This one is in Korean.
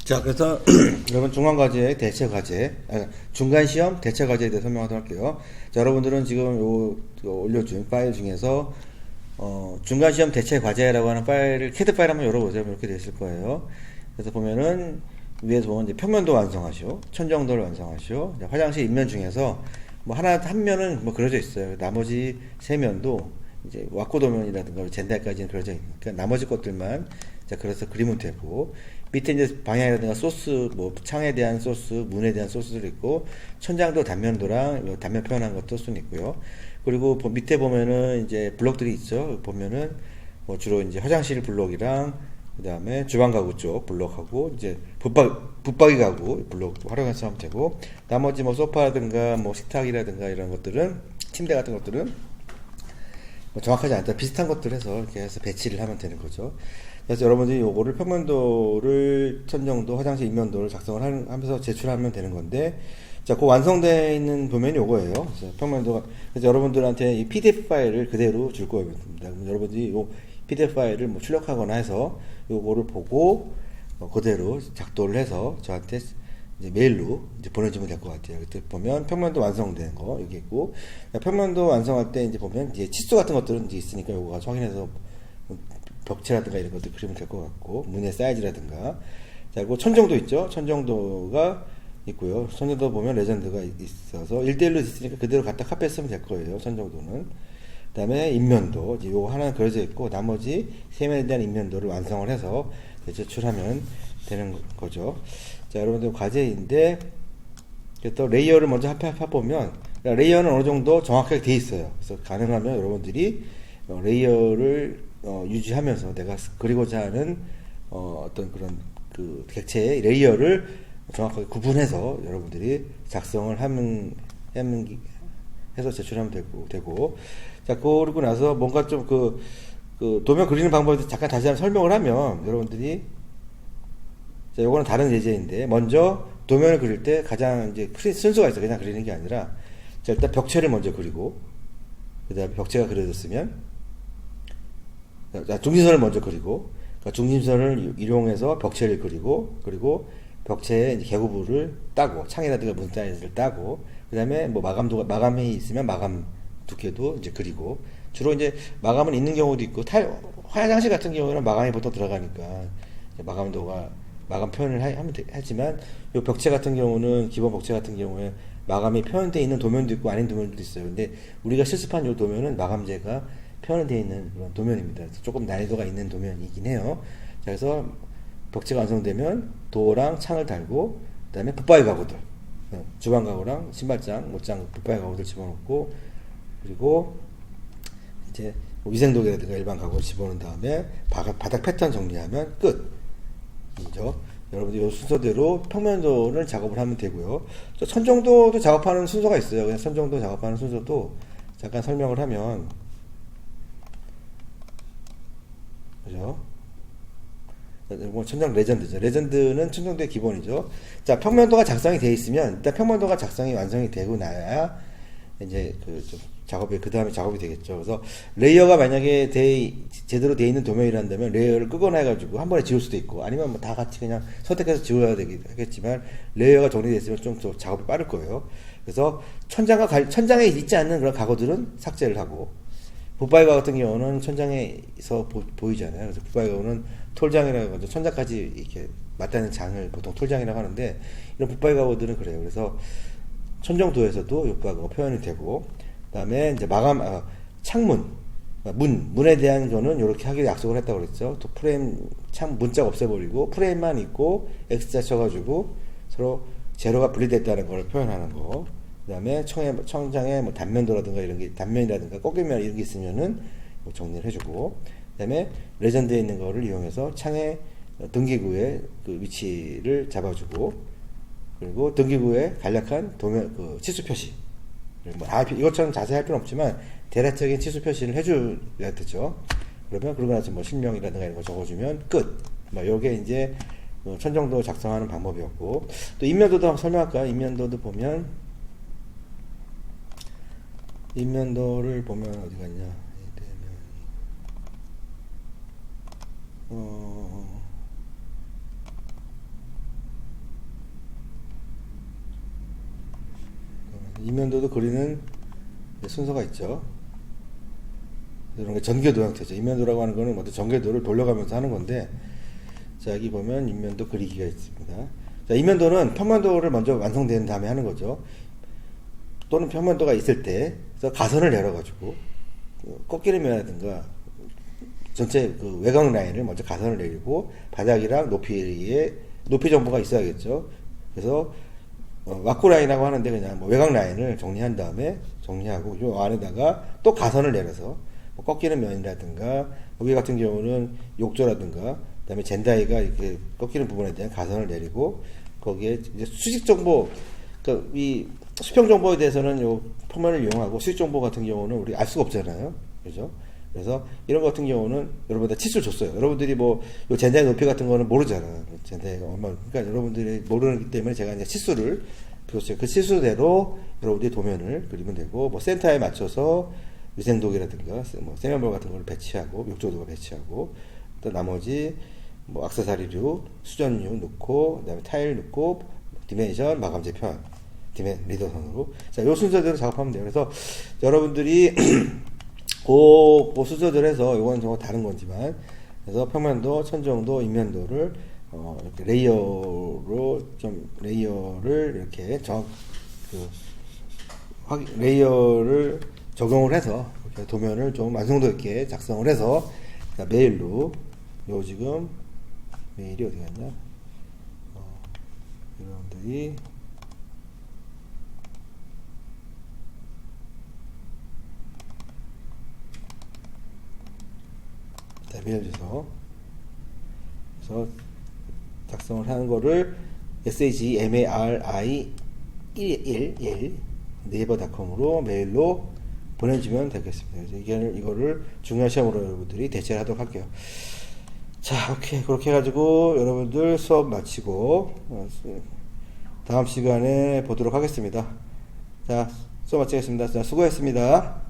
자, 그래서 여러분 중간과제, 대체과제, 중간시험, 대체과제에 대해 설명하도록 할게요. 자, 여러분들은 지금 올려준 파일 중에서 중간시험 대체과제라고 하는 파일을 캐드 파일 한번 열어보세요. 이렇게 되어 있을 거예요. 그래서 보면은 위에서 보면 이제 평면도 완성하시오, 천정도를 완성하시오, 화장실 입면 중에서 뭐 한 면은 뭐 그려져 있어요. 나머지 세 면도 이제 왁구도면이라든가 젠달까지는 그려져 있으니까 나머지 것들만 자 그래서 그리면 되고, 밑에 이제 방향이라든가 소스, 뭐 창에 대한 소스, 문에 대한 소스도 있고, 천장도 단면도랑 단면 표현한 것도 수는 있고요. 그리고 밑에 보면은 이제 블록들이 있죠. 보면은 뭐 주로 이제 화장실 블록이랑 그 다음에 주방 가구 쪽 블록하고 이제 붙박이 가구 블록 활용해서 하면 되고, 나머지 뭐 소파라든가 뭐 식탁이라든가 이런 것들은, 침대 같은 것들은 뭐 정확하지 않다 비슷한 것들 해서 이렇게 해서 배치를 하면 되는 거죠. 그래서 여러분들이 요거를 평면도를, 천정도, 화장실 입면도를 작성을 하면서 제출하면 되는 건데, 자, 그 완성되어 있는 도면이 요거예요. 그래서 평면도가, 그래서 여러분들한테 이 PDF 파일을 그대로 줄 거입니다. 그럼 여러분들이 요 PDF 파일을 뭐 출력하거나 해서 요거를 보고 그대로 작도를 해서 저한테 이제 메일로 이제 보내주면 될 것 같아요. 그때 보면 평면도 완성된 거 여기 있고, 평면도 완성할 때 이제 보면 이제 치수 같은 것들은 이제 있으니까 요거 확인해서 벽체라든가 이런 것들 그리면 될 것 같고, 문의 사이즈라든가. 자, 그리고 천정도 있죠. 천정도가 있고요. 천정도 보면 레전드가 있어서 1대1로 있으니까 그대로 갖다 카피했으면 될 거예요. 천정도는. 그 다음에 인면도, 요거 하나는 그려져 있고, 나머지 세 면에 대한 인면도를 완성을 해서 제출하면 되는 거죠. 자, 여러분들 과제인데, 또 레이어를 먼저 합해보면, 레이어는 어느 정도 정확하게 돼 있어요. 그래서 가능하면 여러분들이 레이어를 유지하면서 내가 그리고자 하는 어떤 그런 그 객체의 레이어를 정확하게 구분해서 여러분들이 작성을 해서 제출하면 되고. 자, 그러고 나서 뭔가 좀 그 도면 그리는 방법에 잠깐 다시 한번 설명을 하면, 여러분들이, 자, 요거는 다른 예제인데, 먼저 도면을 그릴 때 가장 이제 순서가 있어요. 그냥 그리는 게 아니라, 자, 일단 벽체를 먼저 그리고, 그 다음에 벽체가 그려졌으면, 자, 중심선을 먼저 그리고, 그러니까 중심선을 이용해서 벽체를 그리고 벽체의 개구부를 따고, 창이라든가 문 사이즈를 따고, 그 다음에 뭐 마감이 있으면 마감 두께도 이제 그리고, 주로 이제 마감은 있는 경우도 있고, 화장실 같은 경우는 마감이 보통 들어가니까 마감 표현을 하지만, 요 벽체 같은 경우는, 기본 벽체 같은 경우에 마감이 표현되어 있는 도면도 있고 아닌 도면도 있어요. 근데 우리가 실습한 요 도면은 마감재가 표현되어 있는 그런 도면입니다. 조금 난이도가 있는 도면이긴 해요. 자, 그래서 벽체가 완성되면 도어랑 창을 달고, 그 다음에 붙박이 가구들, 주방 가구랑 신발장, 못장, 붙박이 가구들 집어넣고, 그리고 이제 위생도구라든가 일반 가구를 집어넣은 다음에 바닥 패턴 정리하면 끝이죠. 여러분들 이 순서대로 평면도를 작업을 하면 되고요. 천정도도 작업하는 순서가 있어요. 그냥 천정도 작업하는 순서도 잠깐 설명을 하면, 그죠? 뭐 천장 레전드죠. 레전드는 천정도의 기본이죠. 자, 평면도가 작성이 되어 있으면, 일단 평면도가 작성이 완성이 되고 나야 이제 그 다음에 작업이 되겠죠. 그래서 레이어가 만약에 제대로 되어 있는 도면이란다면 레이어를 끄거나 해가지고 한 번에 지울 수도 있고, 아니면 뭐 다 같이 그냥 선택해서 지워야 되겠지만, 레이어가 정리됐으면 좀 더 작업이 빠를 거예요. 그래서 천장에 있지 않는 그런 가구들은 삭제를 하고, 붙박이 가구 같은 경우는 천장에서 보이잖아요. 그래서 붙박이 가구는 톨장이라고 하죠. 천장까지 이렇게 맞닿는 장을 보통 톨장이라고 하는데, 이런 붙박이 가구들은 그래요. 그래서 천정도에서도 붙박이가 표현이 되고, 그 다음에 이제 창문, 문에 대한 거는 이렇게 하기로 약속을 했다고 그랬죠. 또 문짝 없애버리고 프레임만 있고 X자 쳐가지고 서로 제로가 분리됐다는 걸 표현하는 거. 그 다음에 청장에 뭐 단면도라든가 이런 게, 단면이라든가 꺾이면 이런 게 있으면은 정리를 해주고, 그 다음에 레전드에 있는 거를 이용해서 창의 등기구의 그 위치를 잡아주고, 그리고 등기구에 간략한 도면, 치수 표시. 뭐 이것처럼 자세히 할 필요는 없지만, 대략적인 치수 표시를 해줘야 되죠. 그러고 나서 뭐 실명이라든가 이런 거 적어주면 끝. 뭐 요게 이제 천정도 작성하는 방법이었고, 또 인면도도 한번 설명할까요? 인면도를 보면 어디 갔냐? 인면도도 그리는 순서가 있죠. 이런 게 전개도 형태죠. 인면도라고 하는 거는 어떤 전개도를 돌려가면서 하는 건데, 자, 여기 보면 인면도 그리기가 있습니다. 자, 인면도는 평면도를 먼저 완성된 다음에 하는 거죠. 또는 평면도가 있을 때, 그래서 가선을 내려가지고, 꺾이는 면이라든가, 전체 그 외곽 라인을 먼저 가선을 내리고, 바닥이랑 높이 정보가 있어야겠죠. 그래서, 왁구 라인이라고 하는데 그냥 뭐 외곽 라인을 정리한 다음에 정리하고, 요 안에다가 또 가선을 내려서, 뭐 꺾이는 면이라든가, 여기 같은 경우는 욕조라든가, 그 다음에 젠다이가 이렇게 꺾이는 부분에 대한 가선을 내리고, 거기에 이제 수직 정보, 그러니까 이 수평 정보에 대해서는 요 평면을 이용하고, 수직 정보 같은 경우는 우리 알 수가 없잖아요. 그죠? 그래서 이런 거 같은 경우는 여러분들 치수를 줬어요. 여러분들이 뭐, 요 젠다이 높이 같은 거는 모르잖아요. 젠다이가 얼마, 그러니까 여러분들이 모르기 때문에 제가 이제 치수를 줬어요. 그 치수대로 여러분들이 도면을 그리면 되고, 뭐 센터에 맞춰서 위생독이라든가 뭐 세면볼 같은 걸 배치하고 욕조도가 배치하고 또 나머지 뭐 액세서리류 수전류 넣고 그다음에 타일 넣고 디멘션 마감재 편 리더선으로 자, 요 순서대로 작업하면 돼요. 그래서 여러분들이 그 순서대로 해서 요건 좀 다른 건지만 그래서 평면도, 천정도, 인면도를 이렇게 레이어를 이렇게 레이어를 적용을 해서 도면을 좀 완성도 있게 작성을 해서 메일로 요 지금 메일이 어디 갔냐? 여러분들이 메일 주소 그래서 작성을 하는 거를 shmari11 네이버닷컴으로 메일로 보내주면 되겠습니다. 이거를 중요한 시험으로 여러분들이 대체를 하도록 할게요. 자, 오케이. 그렇게 해가지고 여러분들 수업 마치고 다음 시간에 보도록 하겠습니다. 자, 수업 마치겠습니다. 자, 수고했습니다.